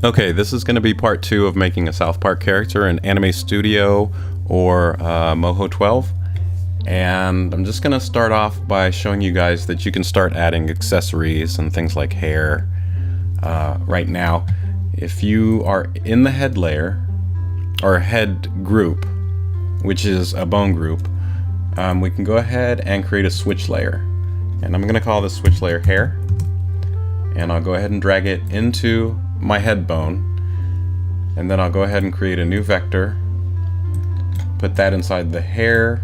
Okay, this is going to be part 2 of making a Southpark character in Anime Studio or Moho 12. And I'm just going to start off by showing you guys that you can start adding accessories and things like hair right now. If you are in the head layer, or head group, which is a bone group, we can go ahead and create a switch layer. And I'm going to call this switch layer hair. And I'll go ahead and drag it into my head bone, and then I'll go ahead and create a new vector, put that inside the hair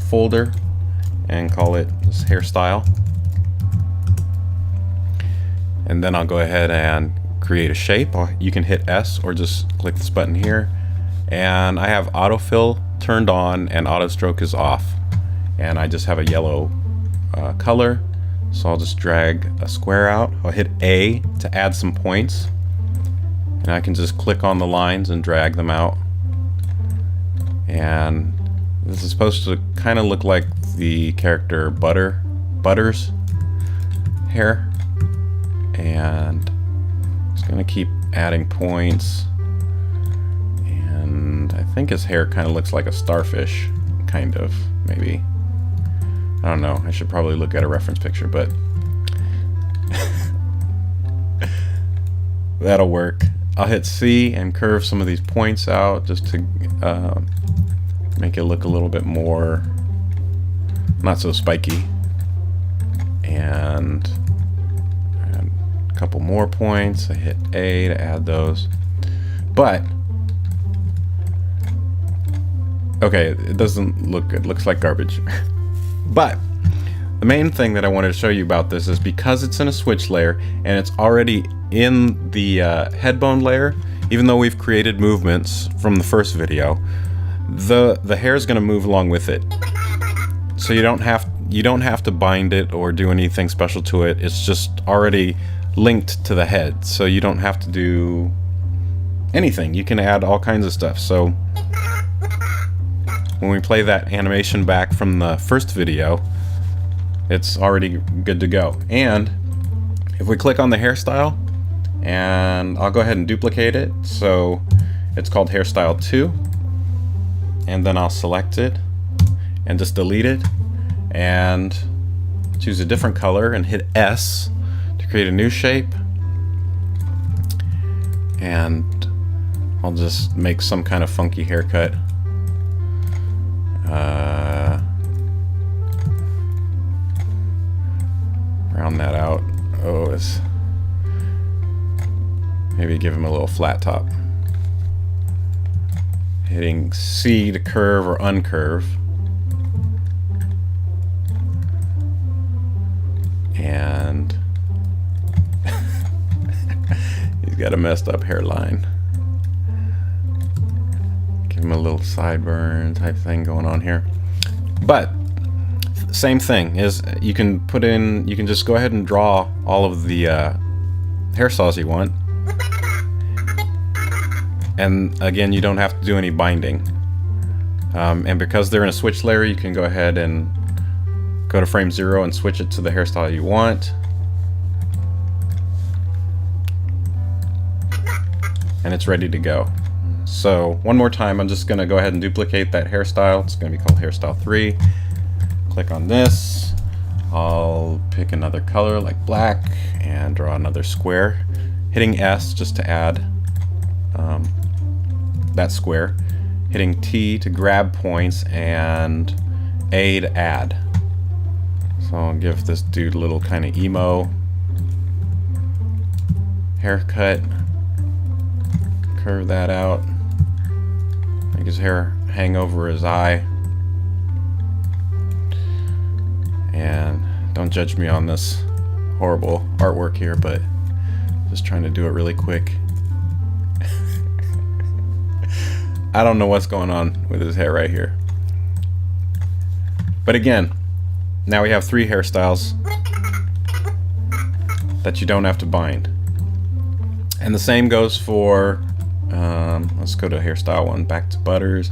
folder and call it this hairstyle, and then I'll go ahead and create a shape. You can hit S or just click this button here, and I have autofill turned on and auto stroke is off, and I just have a yellow color. So I'll just drag a square out. I'll hit A to add some points, and I can just click on the lines and drag them out. And this is supposed to kind of look like the character Butter's hair. And I'm just gonna keep adding points. And I think his hair kind of looks like a starfish, kind of, maybe. I don't know, I should probably look at a reference picture, but that'll work. I'll hit C and curve some of these points out just to make it look a little bit more, not so spiky. And add a couple more points. I hit A to add those. But, okay, it doesn't look good, it looks like garbage. But the main thing that I wanted to show you about this is because it's in a switch layer and it's already in the head bone layer, even though we've created movements from the first video, the hair is going to move along with it. So you don't have to bind it or do anything special to it. It's just already linked to the head, so you don't have to do anything. You can add all kinds of stuff. So when we play that animation back from the first video, it's already good to go. And if we click on the hairstyle, and I'll go ahead and duplicate it, so it's called hairstyle 2, and then I'll select it and just delete it and choose a different color and hit S to create a new shape. And I'll just make some kind of funky haircut. Round that out. Oh, it's maybe give him a little flat top. Hitting C to curve or uncurve. And he's got a messed up hairline. Give him a little sideburn type thing going on here. But same thing is you can just go ahead and draw all of the hairstyles you want. And again, you don't have to do any binding. And because they're in a switch layer, you can go ahead and go to frame 0 and switch it to the hairstyle you want. And it's ready to go. So one more time, I'm just going to go ahead and duplicate that hairstyle. It's going to be called hairstyle 3. Click on this. I'll pick another color like black and draw another square. Hitting S just to add that square. Hitting T to grab points and A to add. So I'll give this dude a little kind of emo haircut. Curve that out. Make his hair hang over his eye. And don't judge me on this horrible artwork here, but just trying to do it really quick. I don't know what's going on with his hair right here. But again, now we have 3 hairstyles that you don't have to bind. And the same goes for, let's go to hairstyle 1, back to Butters.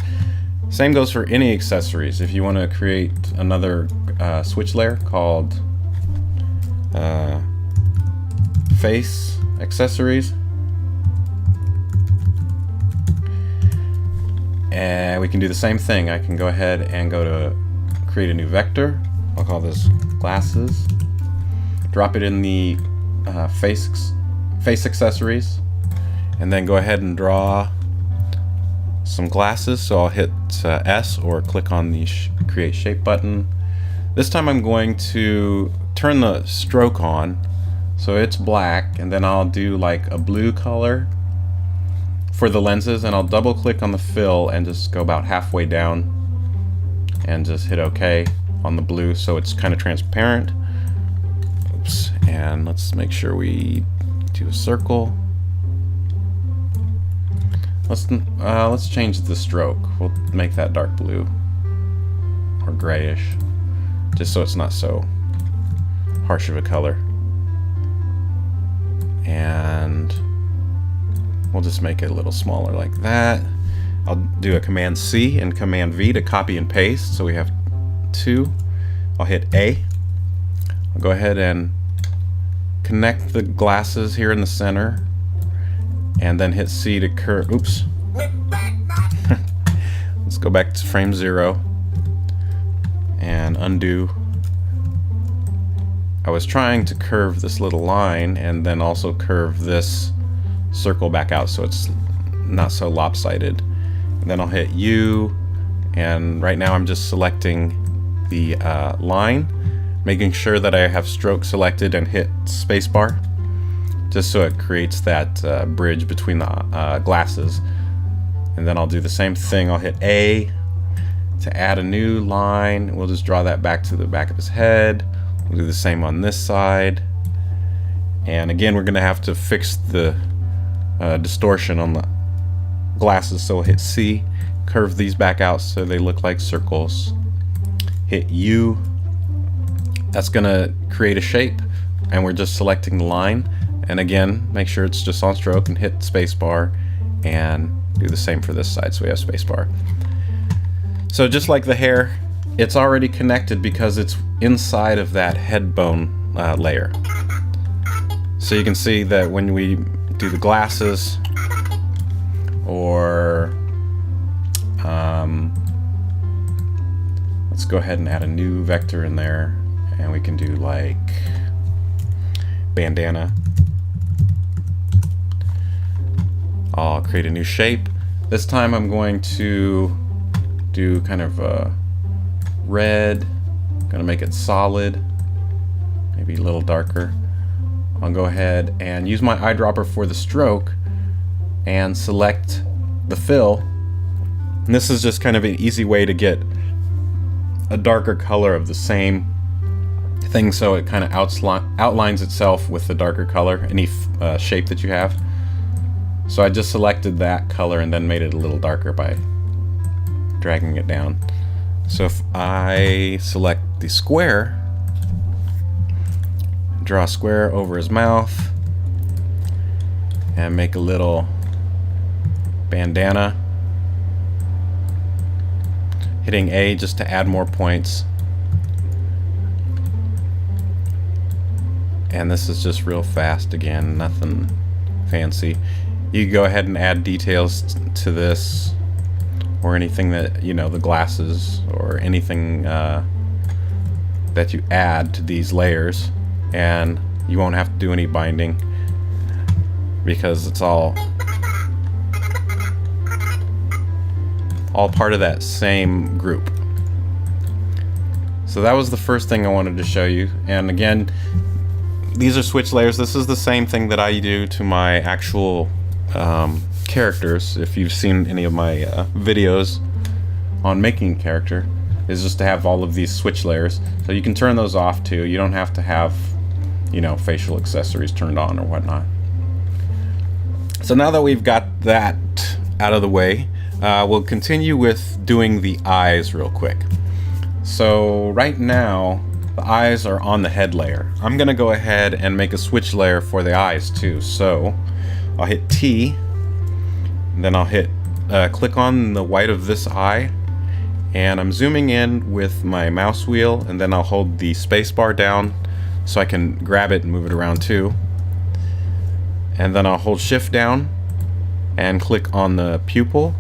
Same goes for any accessories. If you want to create another switch layer called face accessories, And we can do the same thing. I can go ahead and go to create a new vector. I'll call this glasses. Drop it in the face accessories, and then go ahead and draw some glasses. So I'll hit S or click on the create shape button. This time I'm going to turn the stroke on so it's black, and then I'll do like a blue color for the lenses, and I'll double click on the fill and just go about halfway down and just hit OK on the blue so it's kind of transparent. Oops, and let's make sure we do a circle. Let's change the stroke. We'll make that dark blue or grayish, just so it's not so harsh of a color. And we'll just make it a little smaller like that. I'll do a Command C and Command V to copy and paste. So we have 2. I'll hit A. I'll go ahead and connect the glasses here in the center, and then hit C to curve. Oops. Let's go back to frame 0 and undo. I was trying to curve this little line and then also curve this circle back out so it's not so lopsided. And then I'll hit U, and right now I'm just selecting the line, making sure that I have stroke selected, and hit spacebar just so it creates that bridge between the glasses. And then I'll do the same thing. I'll hit A to add a new line. We'll just draw that back to the back of his head. We'll do the same on this side. And again, we're going to have to fix the distortion on the glasses. So we'll hit C, curve these back out so they look like circles. Hit U. That's going to create a shape, and we're just selecting the line. And again, make sure it's just on stroke and hit spacebar, and do the same for this side. So we have spacebar. So just like the hair, it's already connected because it's inside of that head bone layer. So you can see that when we do the glasses, or let's go ahead and add a new vector in there, and we can do like bandana. I'll create a new shape. This time I'm going to do kind of a red. I'm gonna make it solid, maybe a little darker. I'll go ahead and use my eyedropper for the stroke and select the fill. And this is just kind of an easy way to get a darker color of the same thing, so it kind of outlines itself with the darker color, any shape that you have. So I just selected that color and then made it a little darker by dragging it down. So if I select the square, draw a square over his mouth, and make a little bandana, hitting A just to add more points. And this is just real fast again, nothing fancy. You can go ahead and add details to this, or anything that, you know, the glasses or anything that you add to these layers, and you won't have to do any binding because it's all part of that same group. So that was the first thing I wanted to show you. And again, these are switch layers. This is the same thing that I do to my actual characters. If you've seen any of my videos on making a character, is just to have all of these switch layers. So you can turn those off too. You don't have to have, you know, facial accessories turned on or whatnot. So now that we've got that out of the way, we'll continue with doing the eyes real quick. So right now the eyes are on the head layer. I'm gonna go ahead and make a switch layer for the eyes too. So I'll hit T, and then I'll hit click on the white of this eye, and I'm zooming in with my mouse wheel, and then I'll hold the space bar down so I can grab it and move it around too. And then I'll hold shift down and click on the pupil,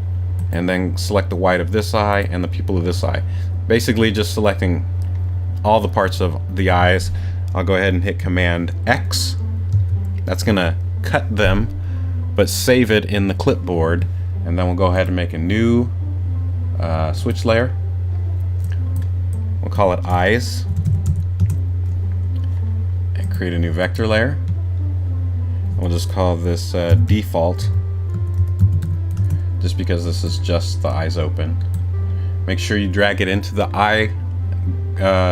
and then select the white of this eye and the pupil of this eye. Basically just selecting all the parts of the eyes. I'll go ahead and hit Command X. That's gonna cut them, but save it in the clipboard, and then we'll go ahead and make a new switch layer. We'll call it eyes, and create a new vector layer. We'll just call this default, just because this is just the eyes open. Make sure you drag it into the eye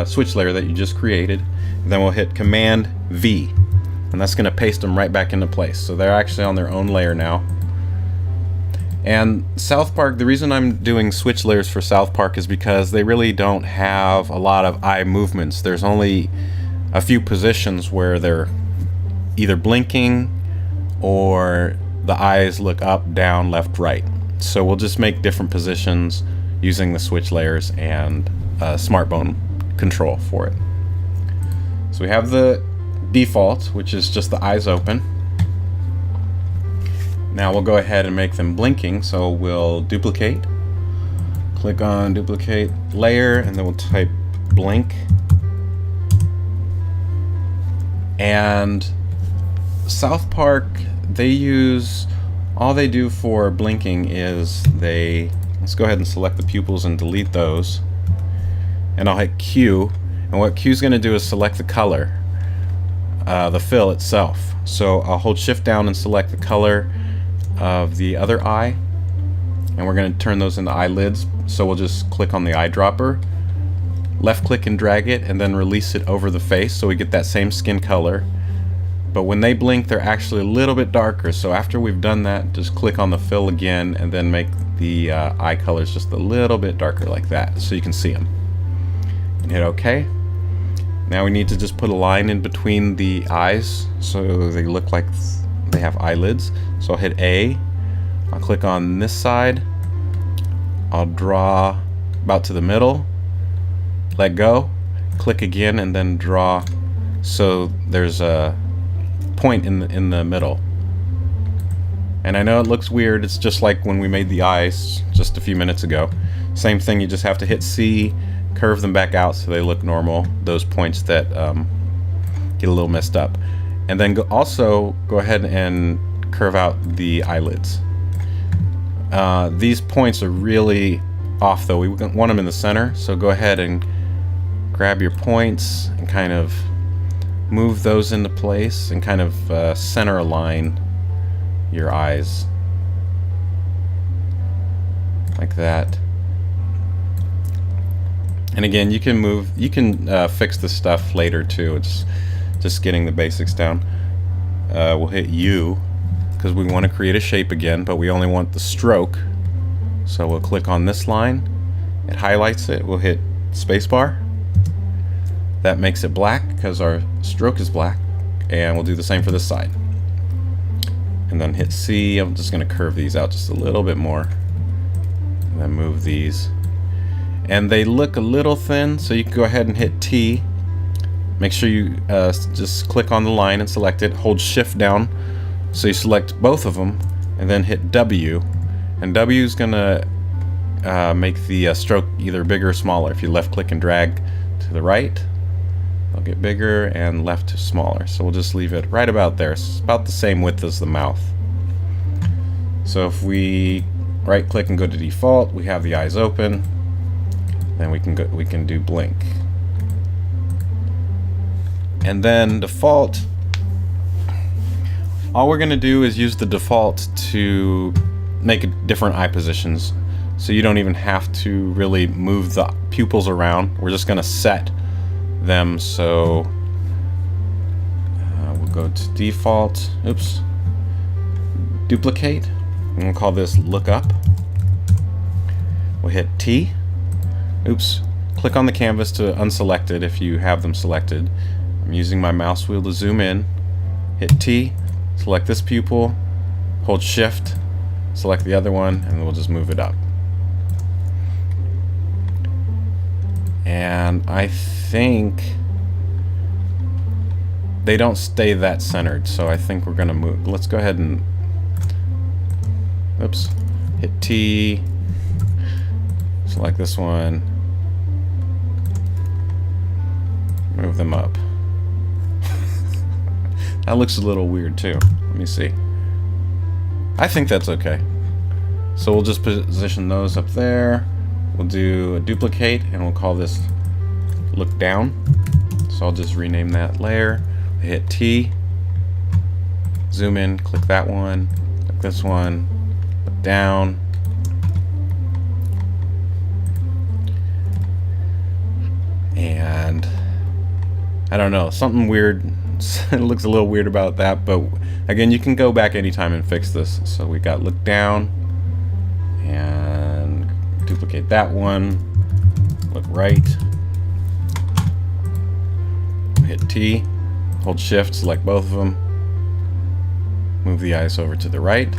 switch layer that you just created. And then we'll hit Command V, and that's going to paste them right back into place. So they're actually on their own layer now. And Southpark, the reason I'm doing switch layers for Southpark is because they really don't have a lot of eye movements. There's only a few positions where they're either blinking or the eyes look up, down, left, right. So we'll just make different positions using the switch layers and SmartBone control for it. So we have the default, which is just the eyes open. Now we'll go ahead and make them blinking, so we'll duplicate. Click on duplicate layer, and then we'll type blink. And Southpark, all they do for blinking is let's go ahead and select the pupils and delete those. And I'll hit Q, and what Q is going to do is select the color, the fill itself. So I'll hold shift down and select the color of the other eye, and we're going to turn those into eyelids. So we'll just click on the eyedropper, left click and drag it, and then release it over the face so we get that same skin color. But when they blink, they're actually a little bit darker. So after we've done that, just click on the fill again and then make the eye colors just a little bit darker like that so you can see them. And hit OK. Now we need to just put a line in between the eyes so they look like they have eyelids. So I'll hit A. I'll click on this side. I'll draw about to the middle. Let go. Click again and then draw so there's a point in the middle. And I know it looks weird. It's just like when we made the eyes just a few minutes ago. Same thing. You just have to hit C. Curve them back out so they look normal, those points that get a little messed up. And then also go ahead and curve out the eyelids. These points are really off though. We want them in the center, so go ahead and grab your points and kind of move those into place and kind of center align your eyes like that. And again, you can fix this stuff later too. It's just getting the basics down. We'll hit U because we want to create a shape again, but we only want the stroke. So we'll click on this line. It highlights it. We'll hit spacebar. That makes it black because our stroke is black. And we'll do the same for this side. And then hit C. I'm just going to curve these out just a little bit more. And then move these. And they look a little thin, so you can go ahead and hit T. Make sure you just click on the line and select it. Hold shift down so you select both of them, and then hit W. And W is going to make the stroke either bigger or smaller. If you left click and drag to the right, they'll get bigger, and left to smaller. So we'll just leave it right about there. It's about the same width as the mouth. So if we right click and go to default, we have the eyes open. Then we can do blink. And then default, all we're gonna do is use the default to make different eye positions. So you don't even have to really move the pupils around. We're just gonna set them. So we'll go to default, oops, duplicate, and we'll call this look up. We'll hit T. Oops, click on the canvas to unselect it if you have them selected. I'm using my mouse wheel to zoom in. Hit T, select this pupil, hold shift, select the other one, and we'll just move it up. And I think they don't stay that centered, so I think we're gonna move. Let's go ahead and, oops, hit T, Select this one. Move them up. That looks a little weird too. Let me see. I think that's okay. So we'll just position those up there. We'll do a duplicate and we'll call this look down. So I'll just rename that layer. Hit T. Zoom in, click that one, click this one, look down. And I don't know, something weird. It looks a little weird about that, but again, you can go back anytime and fix this. So we got look down and duplicate that one, look right, hit T, hold shift, select both of them, move the eyes over to the right,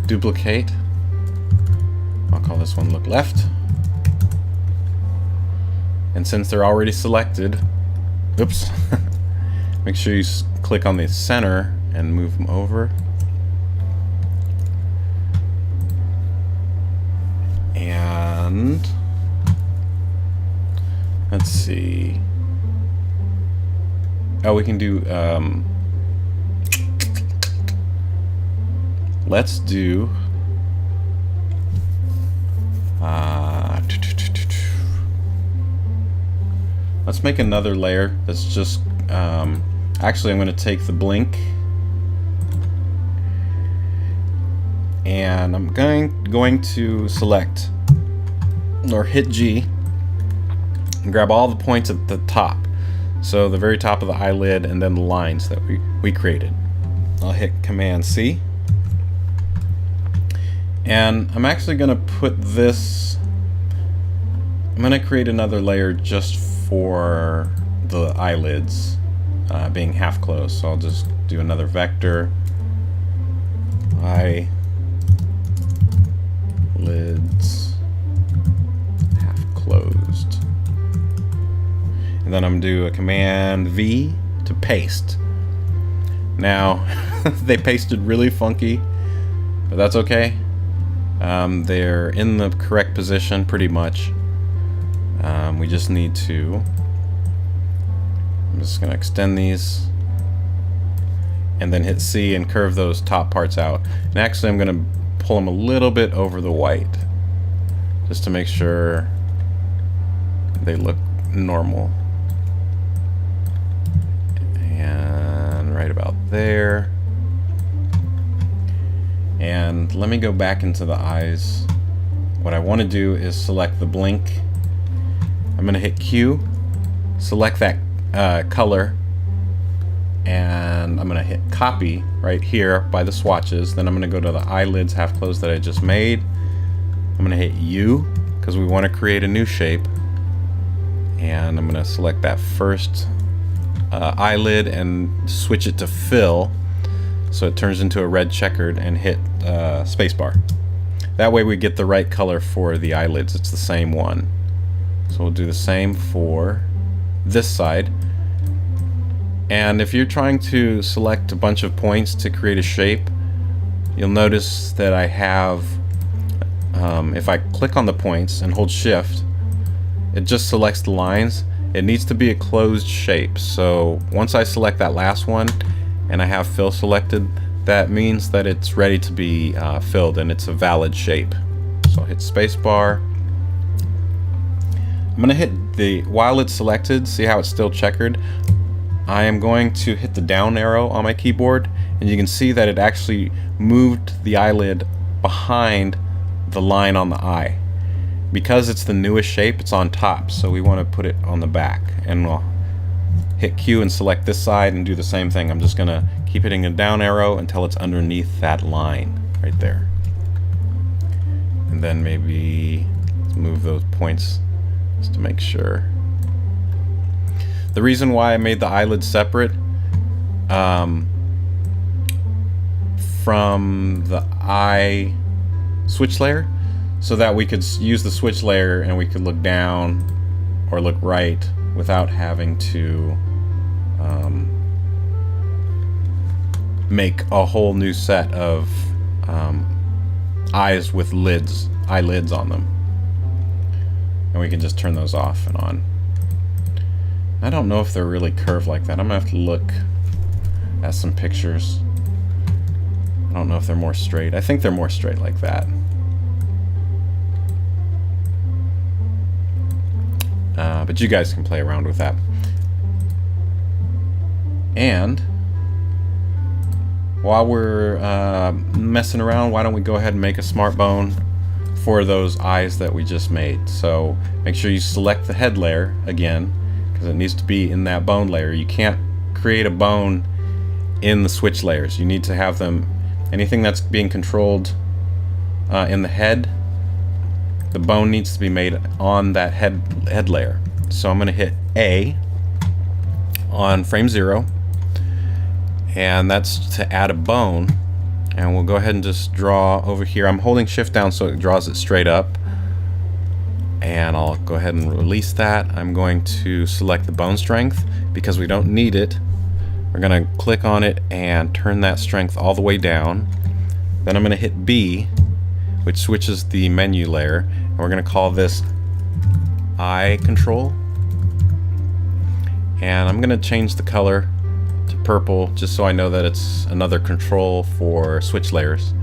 duplicate, I'll call this one look left, and since they're already selected, oops, make sure you click on the center and move them over. And let's see. Oh, we can do let's do let's make another layer that's just actually I'm going to take the blink and I'm going to select or hit G and grab all the points at the top, so the very top of the eyelid and then the lines that we created. I'll hit Command C and I'm actually going to put this, I'm going to create another layer just for the eyelids being half closed. So I'll just do another vector, eyelids half closed, and then I'm gonna do a Command V to paste. Now they pasted really funky, but that's okay. They're in the correct position pretty much. We just need to, I'm just going to extend these and then hit C and curve those top parts out. And actually I'm going to pull them a little bit over the white just to make sure they look normal. And right about there. And let me go back into the eyes. What I want to do is select the blink. I'm going to hit Q, select that color, and I'm going to hit copy right here by the swatches. Then I'm going to go to the eyelids half closed that I just made. I'm going to hit U because we want to create a new shape. And I'm going to select that first eyelid and switch it to fill so it turns into a red checkered, and hit spacebar. That way we get the right color for the eyelids. It's the same one. So we'll do the same for this side. And if you're trying to select a bunch of points to create a shape, you'll notice that I have, if I click on the points and hold shift, it just selects the lines. It needs to be a closed shape. So once I select that last one and I have fill selected, that means that it's ready to be filled and it's a valid shape. So I'll hit spacebar. I'm going to hit the, while it's selected, see how it's still checkered? I am going to hit the down arrow on my keyboard, and you can see that it actually moved the eyelid behind the line on the eye. Because it's the newest shape, it's on top, so we want to put it on the back. And we'll hit Q and select this side and do the same thing. I'm just going to keep hitting a down arrow until it's underneath that line right there. And then maybe let's move those points just to make sure. The reason why I made the eyelid separate from the eye switch layer, so that we could use the switch layer and we could look down or look right without having to make a whole new set of eyes with eyelids on them. and we can just turn those off and on. I don't know if they're really curved like that. I'm gonna have to look at some pictures. I don't know if they're more straight. I think they're more straight like that. But you guys can play around with that. And while we're messing around, why don't we go ahead and make a smart bone for those eyes that we just made. So make sure you select the head layer again, because it needs to be in that bone layer. You can't create a bone in the switch layers. You need to have them, anything that's being controlled in the head, the bone needs to be made on that head layer. So I'm going to hit A on frame 0, and that's to add a bone. And we'll go ahead and just draw over here. I'm holding shift down so it draws it straight up, and I'll go ahead and release that. I'm going to select the bone strength because we don't need it. We're going to click on it and turn that strength all the way down. Then I'm going to hit B, which switches the menu layer, and we're going to call this eye control. And I'm going to change the color to purple just so I know that it's another control for switch layers,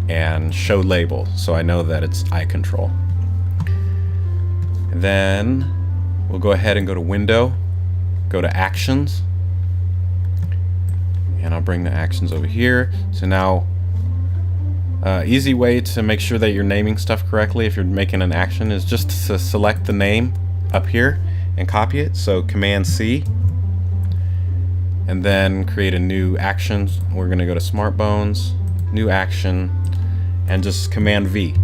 and show label so I know that it's eye control. And then we'll go ahead and go to window, go to actions, and I'll bring the actions over here. So now easy way to make sure that you're naming stuff correctly if you're making an action is just to select the name up here and copy it. So Command C, and then create a new action. We're going to go to Smart Bones, new action, and just Command V,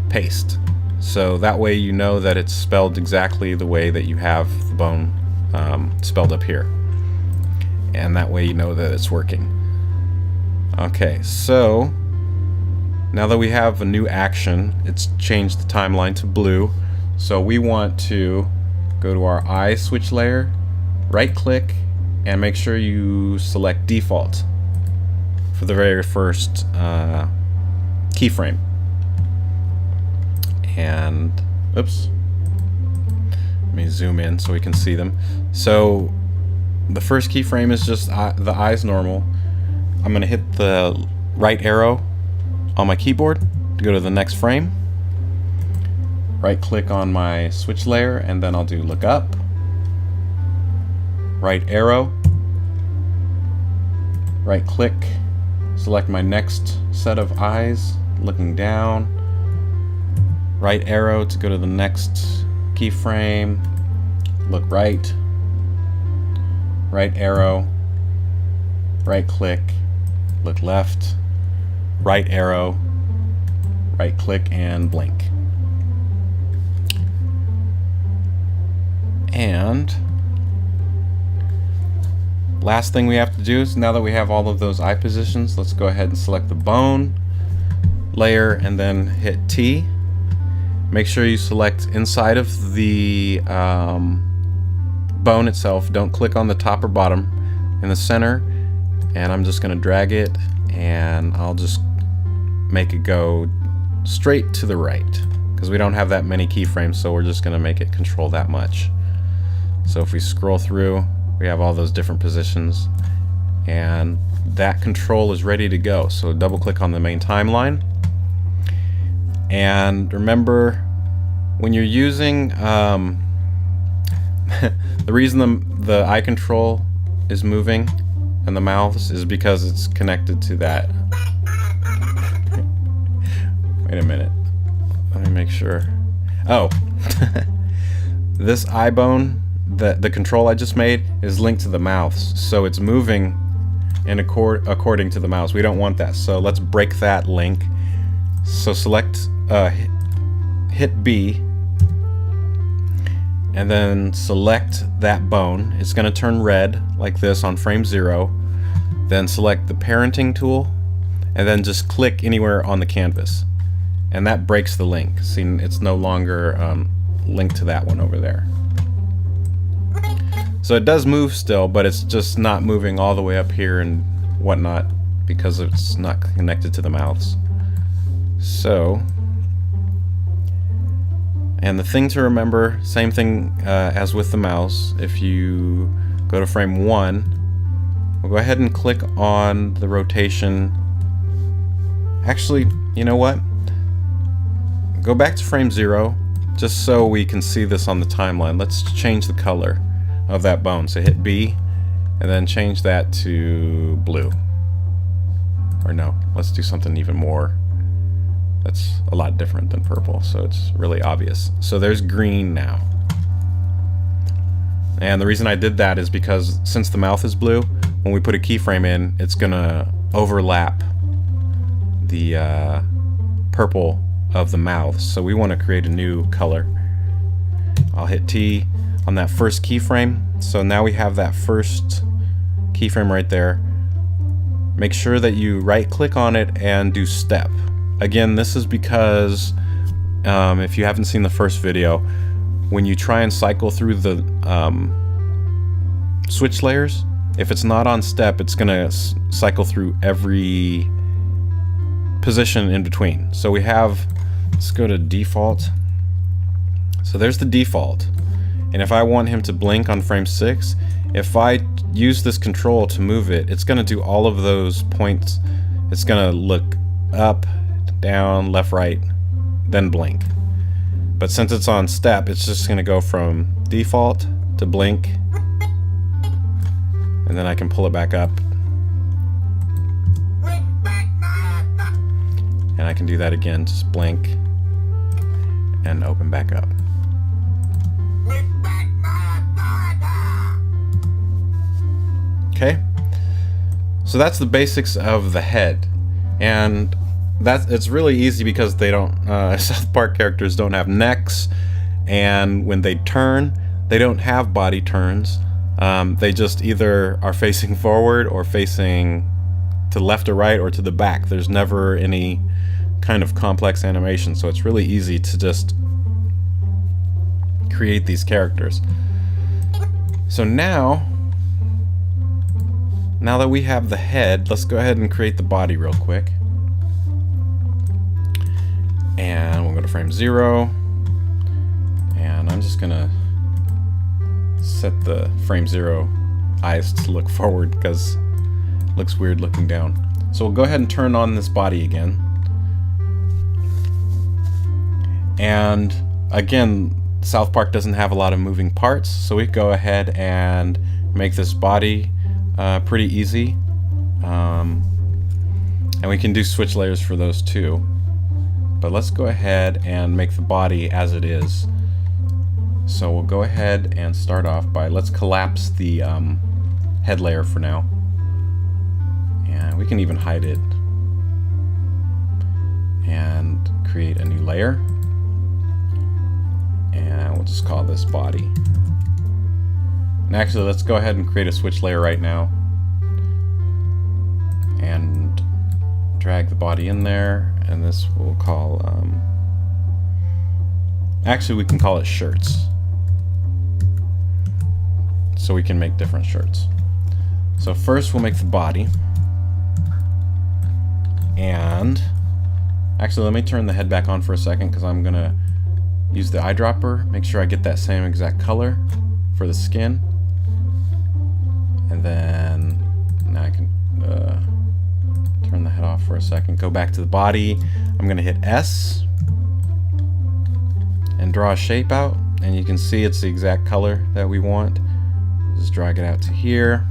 paste. So that way you know that it's spelled exactly the way that you have the bone spelled up here, and that way you know that it's working. Okay, so now that we have a new action, it's changed the timeline to blue. So we want to go to our eye switch layer, right click, and make sure you select default for the very first keyframe. And oops, let me zoom in so we can see them. So the first keyframe is just the eyes normal. I'm gonna hit the right arrow on my keyboard to go to the next frame. Right click on my switch layer, and then I'll do look up, right arrow, right click, select my next set of eyes, looking down, right arrow to go to the next keyframe, look right, right arrow, right click, look left, right arrow, right click, and blink. And last thing we have to do is, now that we have all of those eye positions, let's go ahead and select the bone layer and then hit T. Make sure you select inside of the bone itself. Don't click on the top or bottom, in the center. And I'm just going to drag it, and I'll just make it go straight to the right because we don't have that many keyframes, so we're just going to make it control that much. So if we scroll through, we have all those different positions, and that control is ready to go. So double click on the main timeline, and remember, when you're using the reason the eye control is moving and the mouths is because it's connected to that. Wait a minute, let me make sure. Oh, this eye bone, the control I just made, is linked to the mouths, so it's moving in according to the mouse. We don't want that, so let's break that link. So select, hit B, and then select that bone. It's going to turn red like this on frame 0. Then select the parenting tool, and then just click anywhere on the canvas, and that breaks the link. See, it's no longer linked to that one over there. So it does move still, but it's just not moving all the way up here and whatnot because it's not connected to the mouths. So, And the thing to remember, same thing as with the mouse, if you go to frame 1, we'll go ahead and click on the rotation. Actually, you know what? Go back to frame 0, just so we can see this on the timeline. Let's change the color of that bone. So hit B, and then change that to blue. Or no, let's do something even more. That's a lot different than purple, so it's really obvious. So there's green now. And the reason I did that is because since the mouth is blue, when we put a keyframe in, it's gonna overlap the purple of the mouth. So we want to create a new color. I'll hit T on that first keyframe. So now we have that first keyframe right there. Make sure that you right click on it and do step. Again, this is because if you haven't seen the first video, when you try and cycle through the switch layers, if it's not on step, it's gonna cycle through every position in between. So we have, let's go to default. So there's the default. And if I want him to blink on frame 6, if I use this control to move it, it's gonna do all of those points. It's gonna look up, down, left, right, then blink. But since it's on step, it's just gonna go from default to blink, and then I can pull it back up. And I can do that again, just blink and open back up. Okay, so that's the basics of the head, and it's really easy because they don't Southpark characters don't have necks, and when they turn, they don't have body turns. They just either are facing forward or facing to left or right or to the back. There's never any kind of complex animation, so it's really easy to just create these characters. So now that we have the head, let's go ahead and create the body real quick. And we'll go to frame 0, and I'm just gonna set the frame 0 eyes to look forward because it looks weird looking down. So we'll go ahead and turn on this body again. And again, Southpark doesn't have a lot of moving parts, so we go ahead and make this body pretty easy. And we can do switch layers for those too. But let's go ahead and make the body as it is. So we'll go ahead and start off by, let's collapse the head layer for now. And we can even hide it. And create a new layer. And we'll just call this body. And actually, let's go ahead and create a switch layer right now. And drag the body in there. And this we'll call, actually we can call it shirts. So we can make different shirts. So first we'll make the body. And actually let me turn the head back on for a second because I'm gonna use the eyedropper, make sure I get that same exact color for the skin. And then now I can turn the head off for a second, go back to the body. I'm gonna hit S and draw a shape out, and you can see it's the exact color that we want. Just drag it out to here.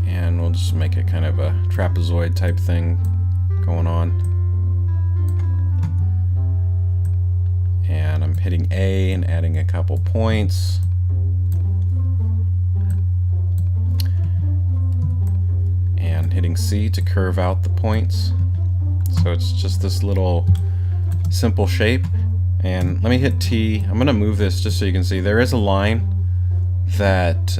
And we'll just make it kind of a trapezoid type thing going on. And I'm hitting A and adding a couple points. And hitting C to curve out the points. So it's just this little simple shape. And let me hit T. I'm going to move this just so you can see. There is a line that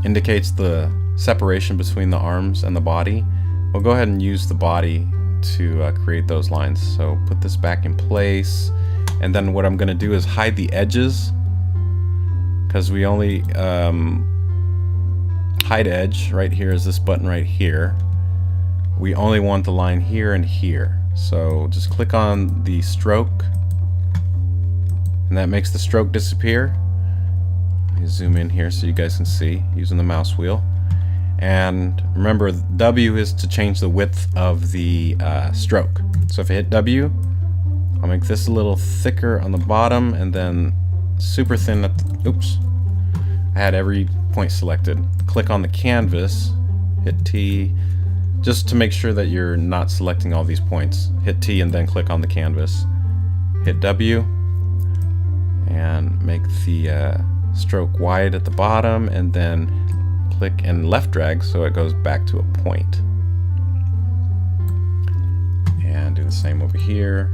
indicates the separation between the arms and the body. We'll go ahead and use the body to create those lines. So put this back in place. And then what I'm going to do is hide the edges, because we only hide edge right here is this button right here. we only want the line here and here. So just click on the stroke, and that makes the stroke disappear. Let me zoom in here so you guys can see using the mouse wheel. And remember, W is to change the width of the stroke. So if I hit W, I'll make this a little thicker on the bottom and then super thin at the, oops, I had every point selected. Click on the canvas, hit T, just to make sure that you're not selecting all these points. Hit T and then click on the canvas. Hit W and make the stroke wide at the bottom, and then click and left drag so it goes back to a point. And do the same over here,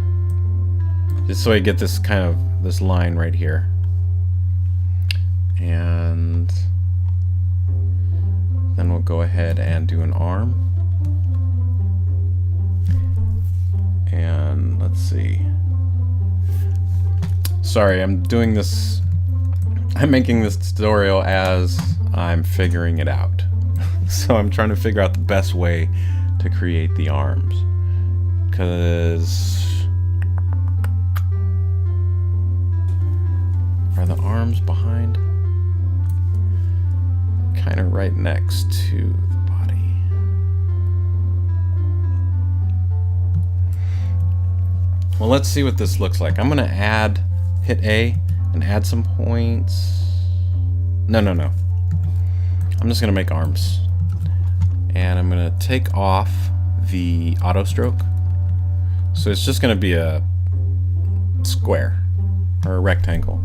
just so I get this kind of this line right here. And then we'll go ahead and do an arm. And let's see. Sorry, I'm doing this, I'm making this tutorial as I'm figuring it out. So I'm trying to figure out the best way to create the arms. Because are the arms behind? Kind of right next to the body. Well, let's see what this looks like. I'm gonna hit A and add some points. No. I'm just gonna make arms. And I'm gonna take off the auto stroke. So it's just gonna be a square or a rectangle.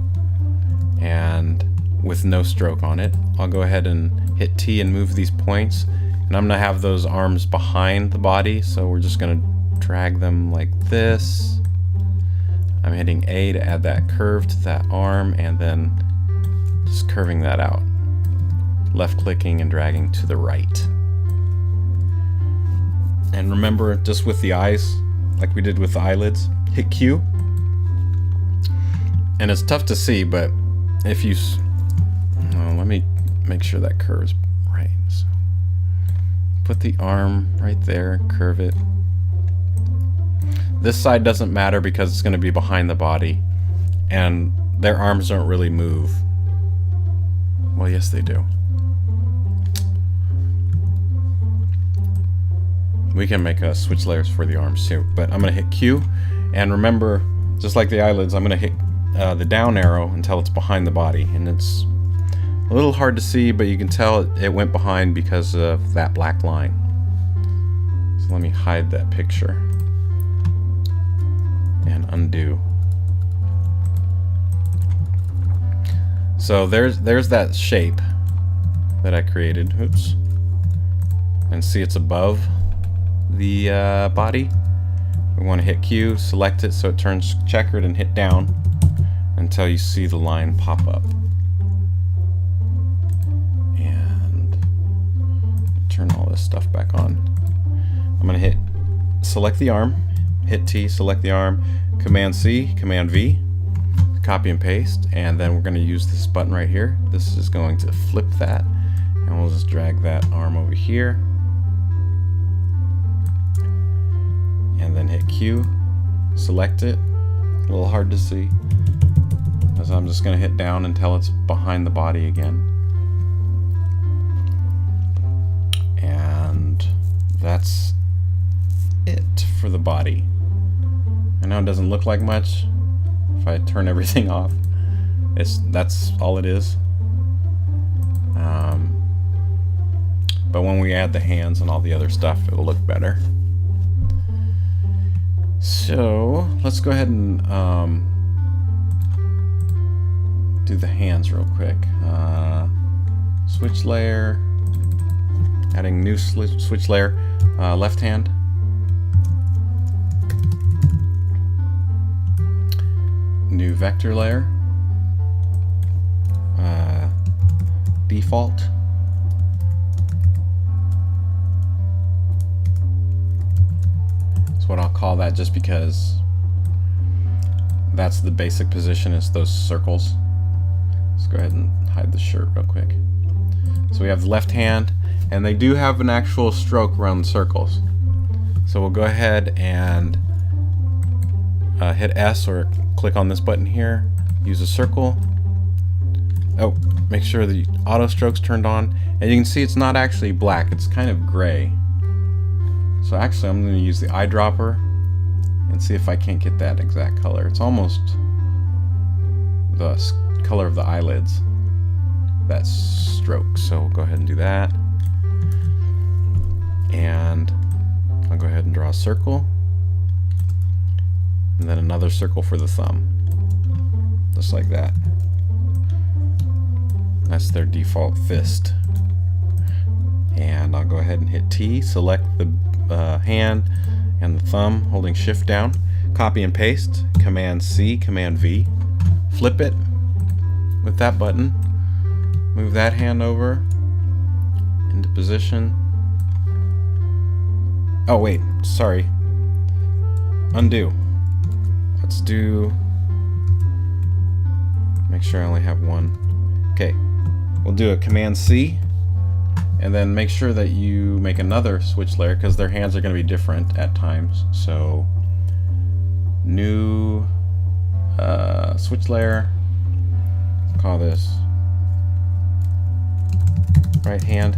And with no stroke on it, I'll go ahead and hit T and move these points. And I'm gonna have those arms behind the body, so we're just gonna drag them like this. I'm hitting A to add that curve to that arm, and then just curving that out. Left clicking and dragging to the right. And remember, just with the eyes, like we did with the eyelids, hit Q. And it's tough to see, but if you, let me make sure that curves right. So put the arm right there, curve it. This side doesn't matter because it's going to be behind the body, and their arms don't really move. Well, yes, they do. We can make switch layers for the arms too, but I'm going to hit Q, and remember, just like the eyelids, I'm going to hit the down arrow until it's behind the body, and it's a little hard to see, but you can tell it went behind because of that black line. So let me hide that picture and undo. So there's that shape that I created. Oops. And see, it's above the body. We want to hit Q, select it so it turns checkered, and hit down until you see the line pop up. And turn all this stuff back on. I'm going to select the arm, hit T, select the arm, Command C, Command V, copy and paste, and then we're going to use this button right here. This is going to flip that, and we'll just drag that arm over here, and then hit Q, select it. A little hard to see, as I'm just going to hit down until it's behind the body again. And that's it for the body. I know it doesn't look like much if I turn everything off. That's all it is. But when we add the hands and all the other stuff, it'll look better. So let's go ahead and do the hands real quick. Switch layer, adding new switch layer, left hand. New vector layer, default, that's what I'll call that, just because that's the basic position, is those circles. Let's go ahead and hide the shirt real quick. So we have the left hand, and they do have an actual stroke around the circles. So we'll go ahead and hit S or click on this button here, use a circle. Oh, make sure the auto stroke's turned on, and you can see it's not actually black, it's kind of gray. So actually I'm going to use the eyedropper and see if I can't get that exact color. It's almost the color of the eyelids, that stroke. So we'll go ahead and do that. And I'll go ahead and draw a circle. And then another circle for the thumb. Just like that. That's their default fist. And I'll go ahead and hit T, select the hand and the thumb, holding shift down. Copy and paste, Command C, Command V. Flip it with that button. Move that hand over into position. Oh wait, sorry. Undo. Let's do, make sure I only have one. Okay, we'll do a Command C, and then make sure that you make another switch layer, because their hands are going to be different at times. So new switch layer, call this right hand,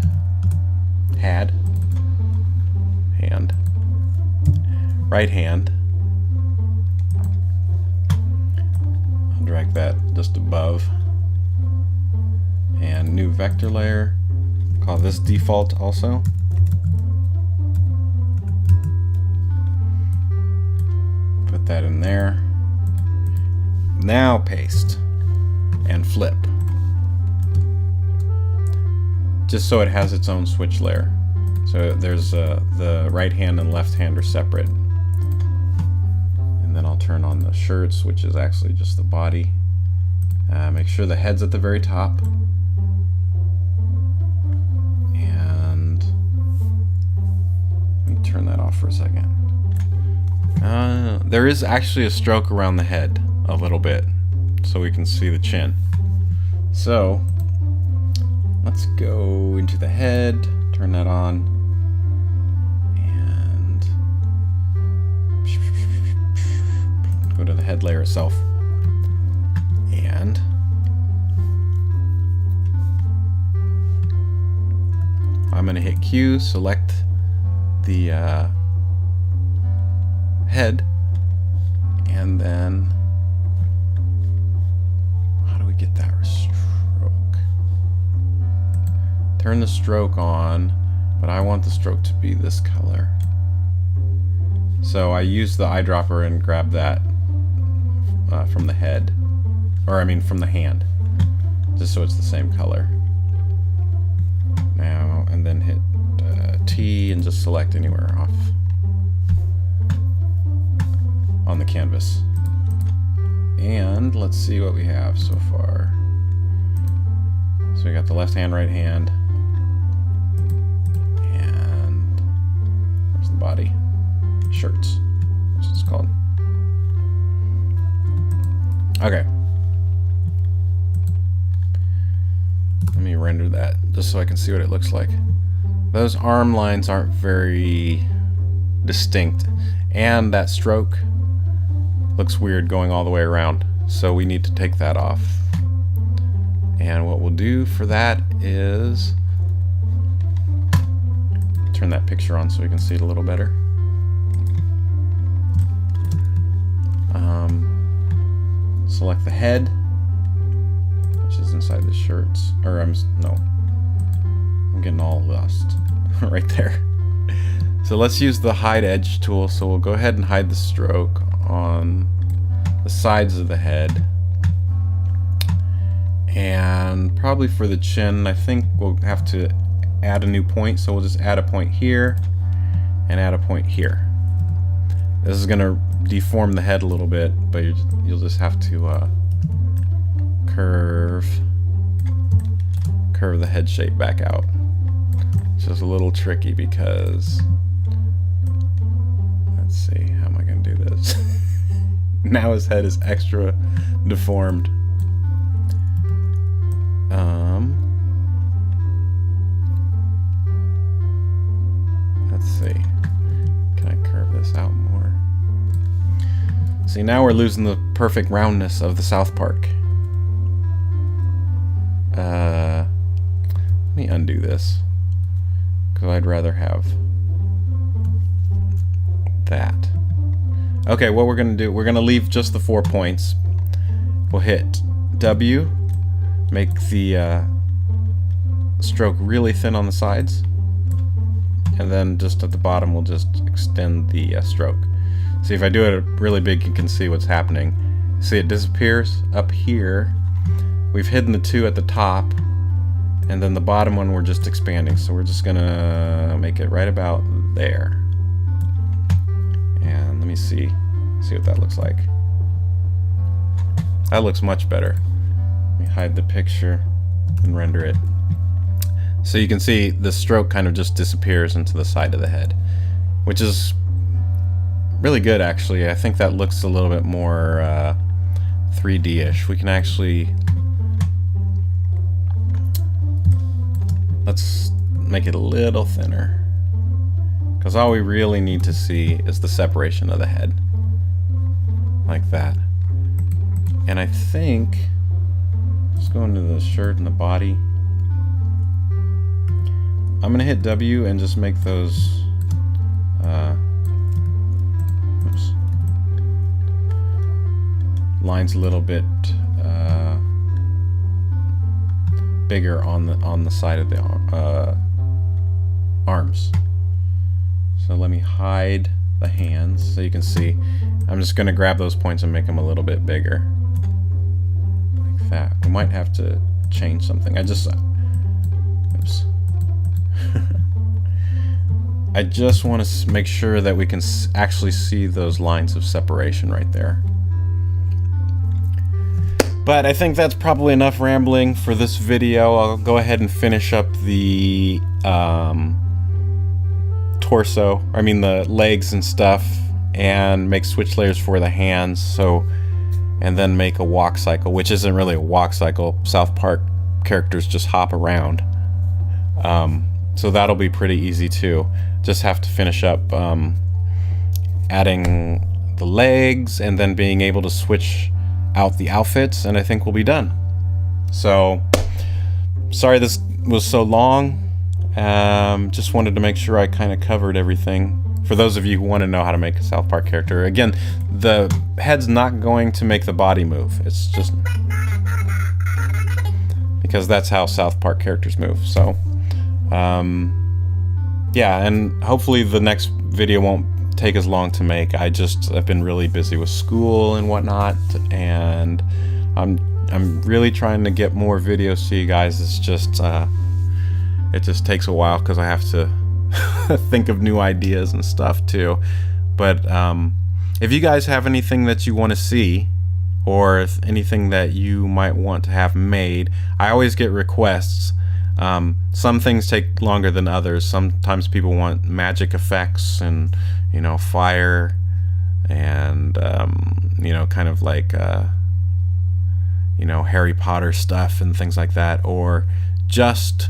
right hand. I'll drag that just above, and new vector layer, call this default also. Put that in there. Now paste and flip, just so it has its own switch layer. So there's the right hand and left hand are separate. And then I'll turn on the shirts, which is actually just the body. Make sure the head's at the very top. And let me turn that off for a second. There is actually a stroke around the head a little bit, so we can see the chin. So let's go into the head, turn that on, and go to the head layer itself. And I'm going to hit Q, select the head, and then how do we get that stroke? Turn the stroke on, but I want the stroke to be this color. So I use the eyedropper and grab that from the head, or I mean from the hand, just so it's the same color. Now, and then hit T and just select anywhere off on the canvas. And let's see what we have so far. So we got the left hand, right hand, and where's the body? Shirts, which it's called. Okay. Let me render that just so I can see what it looks like. Those arm lines aren't very distinct, and that stroke looks weird going all the way around, so we need to take that off. And what we'll do for that is turn that picture on so we can see it a little better. Select the head, which is inside the shirts, or I'm getting all lost right there. So let's use the hide edge tool. So we'll go ahead and hide the stroke on the sides of the head, and probably for the chin I think we'll have to add a new point, so we'll just add a point here and add a point here. This is gonna deform the head a little bit, but you'll just have to curve the head shape back out. It's just a little tricky because, let's see, how am I gonna do this? Now his head is extra deformed. Let's see, can I See, now we're losing the perfect roundness of the Southpark. Let me undo this, because I'd rather have that. Okay, what we're going to do, we're going to leave just the 4 points. We'll hit W, make the stroke really thin on the sides, and then just at the bottom we'll just extend the stroke. See, if I do it really big, you can see what's happening. See, it disappears up here. We've hidden the 2 at the top, and then the bottom one we're just expanding. So we're just gonna make it right about there. And let me see what that looks like. That looks much better. Let me hide the picture and render it. So you can see the stroke kind of just disappears into the side of the head, which is really good actually. I think that looks a little bit more 3D-ish. We can actually, let's make it a little thinner, because all we really need to see is the separation of the head, like that. And I think, let's go into the shirt and the body. I'm gonna hit W and just make those lines a little bit bigger on the side of the arms. So let me hide the hands so you can see. I'm just gonna grab those points and make them a little bit bigger, like that. We might have to change something. Oops. I just want to make sure that we can actually see those lines of separation right there. But I think that's probably enough rambling for this video. I'll go ahead and finish up the torso, I mean the legs and stuff, and make switch layers for the hands. So, and then make a walk cycle, which isn't really a walk cycle. Southpark characters just hop around. So that'll be pretty easy too. Just have to finish up adding the legs and then being able to switch out the outfits, and I think we'll be done. So sorry this was so long. Just wanted to make sure I kind of covered everything. For those of you who want to know how to make a Southpark character, again, the head's not going to make the body move. It's just because that's how Southpark characters move. So yeah, and hopefully the next video won't take as long to make. I've been really busy with school and whatnot, and I'm really trying to get more videos to you guys. It's just it just takes a while because I have to think of new ideas and stuff too. But if you guys have anything that you want to see, or anything that you might want to have made, I always get requests. Some things take longer than others. Sometimes people want magic effects and, you know, fire and, you know, kind of like, you know, Harry Potter stuff and things like that, or just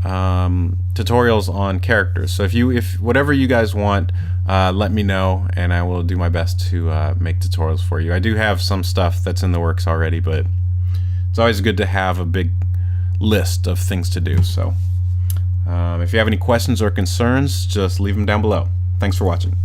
tutorials on characters. So if whatever you guys want, let me know and I will do my best to make tutorials for you. I do have some stuff that's in the works already, but it's always good to have a big list of things to do. So if you have any questions or concerns, just leave them down below. Thanks for watching.